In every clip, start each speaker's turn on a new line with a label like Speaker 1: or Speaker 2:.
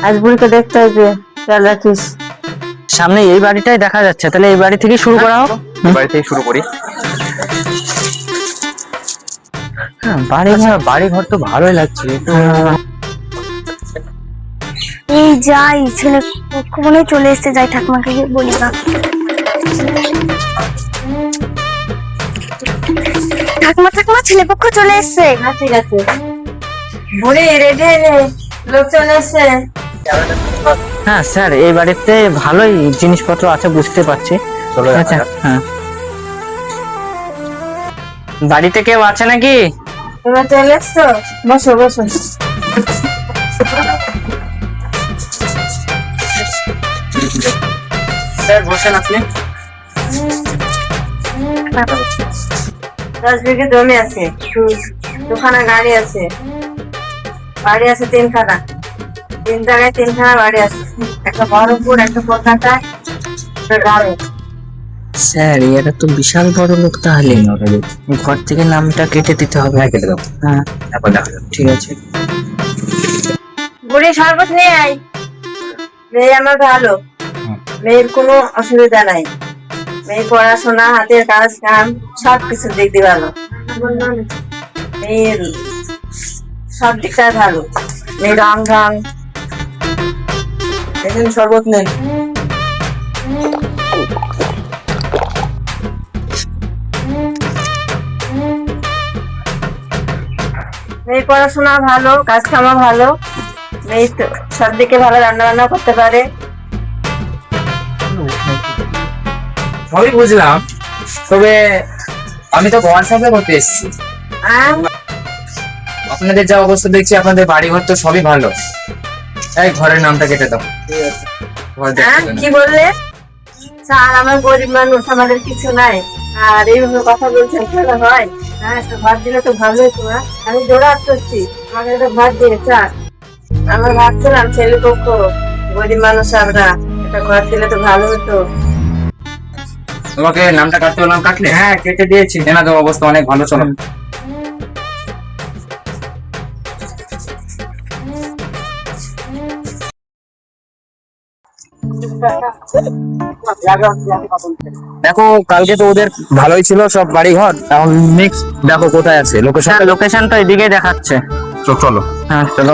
Speaker 1: আজ বুড়িকে দেখতে হবে, খেয়াল রাখিস।
Speaker 2: সামনে এই বাড়িটাই দেখা যাচ্ছে, তাহলে এই বাড়ি থেকে শুরু করা হোক।
Speaker 3: এই বাড়ি থেকে শুরু করি।
Speaker 2: হ্যাঁ,
Speaker 3: বাড়ি ঘর তো ভালোই লাগছে।
Speaker 4: এই যাই, ছেলে পক্ষ মনে হয় চলে এসেছে, যাই ঠাকুমাকে গিয়ে বলি না। ঠাকুমা ঠাকুমা, ছেলে পক্ষ চলে এসেছে।
Speaker 1: হ্যাঁ ঠিক আছে, বুড়ি রেডি হয়ে নে, লোক চলে এসছে।
Speaker 2: হ্যাঁ স্যার, এই বাড়িতে ভালোই জিনিসপত্র আছে বুঝতে পারছি।
Speaker 3: চলো
Speaker 2: আচ্ছা, হ্যাঁ। বাড়িতে কেউ আছে নাকি?
Speaker 1: তোমরা চলে এসছো, বসো বসো।
Speaker 2: স্যার বসেন আপনি।
Speaker 1: 10 বিঘে জমি আছে, দুখানা গাড়ি আছে, বাড়ি আছে 3খানা, 3 জায়গায় 3খানা বাড়ি আছে, একটা বড়পুর, একটা কলকাতা, একটা গ্রামে।
Speaker 2: স্যার এরা তো বিশাল বড় লোক, তাহলে ঘর থেকে নামটা কেটে দিতে হবে।
Speaker 3: হ্যাঁ কেটে দাও,
Speaker 2: হ্যাঁ
Speaker 3: তারপর দেখা যাবে।
Speaker 2: ঠিক আছে।
Speaker 1: বুড়ি শরবত নিয়ে আয়। মেয়ে আমার ভালো, মেয়ের কোনো অসুবিধা নাই, মেয়ে পড়াশোনা, হাতের কাজ কাম সবকিছু দিক দিয়ে ভালো, মেয়ের সব দিকটাই ভালো, মেয়ের রং ঢং। এখানে শরবত নেই। মেয়ে পড়াশোনা ভালো, কাজ কামা ভালো, মেয়ে সব দিকে ভালো, রান্না বান্না করতে পারে।
Speaker 3: সবই বুঝলাম, তবে আমি তো ঘর সাফাই করতে এসেছি। আপনাদের যা অবস্থা দেখছি, আপনাদের বাড়ি ঘর তো সবই ভালো, এই ঘরের নামটা কেটে দাও। ঘর দেখতে হবে না।
Speaker 1: কি বললে স্যার? আমার গরিব মানুষ, আমাদের কিছু নাই, আর এইভাবে কথা বলছেন তাহলে হয়? হ্যাঁ, একটা ভাত দিলে তো ভালোই তো। আমি জোড়াত করছি, আমাকে একটা ভাত দিয়ে স্যার। আমরা ভাবছিলাম ছেলে পক্ষ, গরিব মানুষ আমরা, একটা ঘর দিলে তো ভালো হতো।
Speaker 3: তোমাকে নামটা কাটতে বললাম, কাটলে? হ্যাঁ কেটে দিয়েছি। এনাদের অবস্থা অনেক ভালো, চলো। দেখো, কালকে তো ওদের ভালোই ছিল সব বাড়ি ঘর, এখন নেক্সট দেখো কোথায় আছে লোকেশন।
Speaker 2: লোকেশন তো এদিকে দেখাচ্ছে।
Speaker 3: চলো।
Speaker 2: হ্যাঁ চলো।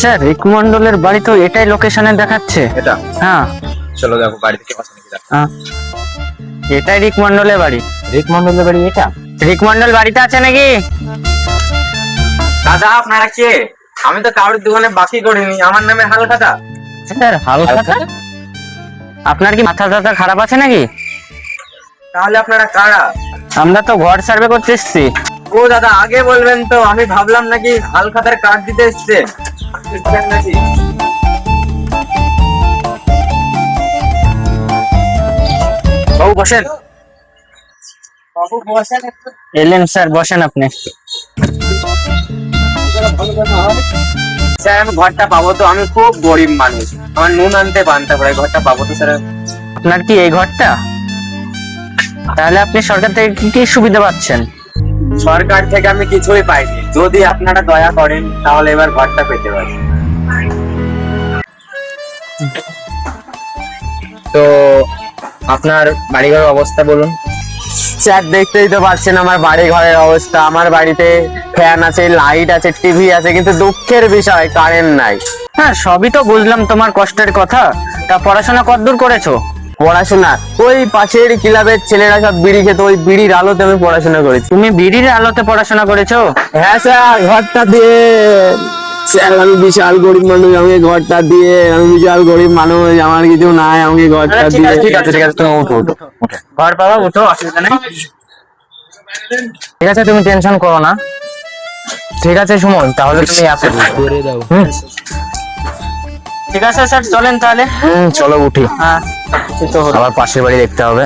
Speaker 2: স্যার রিকু মন্ডলের বাড়ি তো এটাই লোকেশনে দেখাচ্ছে।
Speaker 3: এটা?
Speaker 2: হ্যাঁ
Speaker 3: চলো দেখো বাড়ি থেকে পাশে নাকি দেখো।
Speaker 2: হ্যাঁ, এটাই রিক মন্ডলের বাড়ি।
Speaker 3: রিক মন্ডলের বাড়ি এটা?
Speaker 2: রিক মন্ডল বাড়িতে আছে নাকি?
Speaker 3: দাদা আপনারা কে? আমি তো কারোর দোকানে বাকি করিনি, আমার নামে হালখাতা।
Speaker 2: স্যার হালখাতা? আপনার কি মাথা টাথা খারাপ আছে নাকি?
Speaker 3: তাহলে আপনারা কারা?
Speaker 2: আমরা তো ঘর সার্ভে করতে এসেছি।
Speaker 3: ও দাদা, আগে বলবেন তো, আমি ভাবলাম নাকি হালখাতার কার্ড দিতে এসছে নাকি। বাবু বসেন। বাবু বসেন।
Speaker 2: এলেন স্যার, বসেন আপনি।
Speaker 3: স্যার আমি ঘরটা পাবো তো? আমি খুব গরিব মানুষ, আমার নুন আনতে বানতে পারে, ঘরটা পাবো তো স্যার?
Speaker 2: আপনার কি এই ঘরটা? তাহলে আপনি সরকার থেকে কি কি সুবিধা পাচ্ছেন?
Speaker 3: সরকার থেকে আমি কিছুই পাইনি, যদি আপনারা দয়া করেন তাহলে এবার ঘরটা পেতে পারি। তো আপনার বাড়িঘরের অবস্থা বলুন। স্যার দেখতেই তো পাচ্ছেন আমার বাড়ি ঘরের অবস্থা। আমার বাড়িতে ফ্যান আছে, লাইট আছে, টিভি আছে, কিন্তু দুঃখের বিষয় কারেন্ট নাই।
Speaker 2: হ্যাঁ সবই তো বুঝলাম তোমার কষ্টের কথা, তা পড়াশোনা কতদূর করেছো?
Speaker 3: পড়াশোনা ওই পাশের ক্লাবের ছেলেরা সব বিড়ি খেত, ওই বিড়ির আলোতে আমি পড়াশোনা করেছি।
Speaker 2: তুমি বিড়ির আলোতে পড়াশোনা করেছো?
Speaker 3: হ্যাঁ স্যার, ঘরটা দিয়ে। স্যার আমি বিশাল গরিব মানুষ, আমাকে ঘরটা দিয়ে। আমি বিশাল গরিব মানুষ, আমার কিছু নাই, আমাকে ঘরটা দিয়ে।
Speaker 2: ঠিক আছে তুমি উঠো। ঘর পাবা, উঠো, অসুবিধা নেই। ঠিক আছে, তুমি টেনশন করো না। ঠিক আছে সুমন, তাহলে তুমি আসো করে দাও। ঠিক আছে স্যার, চলেন তাহলে।
Speaker 3: চলো উঠি।
Speaker 2: হ্যাঁ,
Speaker 3: আবার পাশের বাড়ি দেখতে হবে।